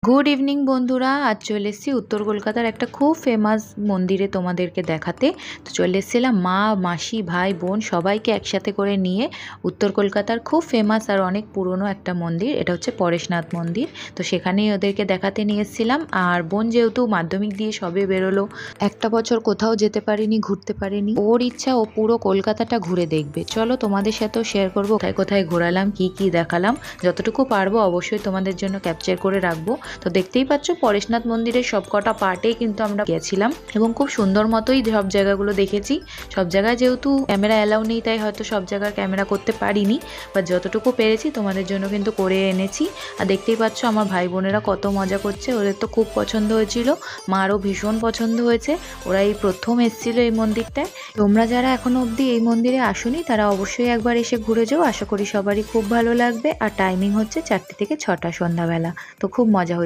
Good evening বন্ধুরা, আজ চলে এসেছি উত্তর কলকাতার একটা খুব ফেমাস মন্দিরে তোমাদেরকে দেখাতে। তো চলে এসেছিলাম মা, মাসি, ভাই, বোন সবাইকে একসাথে করে নিয়ে। উত্তর কলকাতার খুব ফেমাস আর অনেক পুরনো একটা মন্দির, এটা হচ্ছে পরেশনাথ মন্দির। তো সেখানেই ওদেরকে দেখাতে নিয়ে এসেছিলাম। আর বোন যেহেতু মাধ্যমিক দিয়ে সবে বেরোলো, একটা বছর কোথাও যেতে পারিনি, ঘুরতে পারিনি, ওর ইচ্ছা ও পুরো কলকাতাটা ঘুরে দেখবে। চলো তোমাদের সাথেও শেয়ার করবো কোথায় কোথায় ঘোরালাম, কি কি দেখালাম। যতটুকু পারবো অবশ্যই তোমাদের জন্য ক্যাপচার করে রাখবো। তো দেখতেই পাচ্ছ পরেশনাথ মন্দিরের সবকটা পার্টেই কিন্তু আমরা গেছিলাম এবং খুব সুন্দর মতোই সব জায়গাগুলো দেখেছি। সব জায়গায় যেহেতু ক্যামেরা অ্যালাউ নেই, তাই হয়তো সব জায়গার ক্যামেরা করতে পারিনি, বা যতটুকু পেরেছি তোমাদের জন্য কিন্তু করে এনেছি। আর দেখতেই পাচ্ছ আমার ভাই বোনেরা কত মজা করছে, ওদের তো খুব পছন্দ হয়েছিল, মারও ভীষণ পছন্দ হয়েছে। ওরা এই প্রথম এসেছিল এই মন্দিরটায়। তোমরা যারা এখনো অবধি এই মন্দিরে আসোনি তারা অবশ্যই একবার এসে ঘুরে যাও, আশা করি সবারই খুব ভালো লাগবে। আর টাইমিং হচ্ছে 4টে থেকে 6টা সন্ধ্যাবেলা। তো খুব মজা হয়েছে।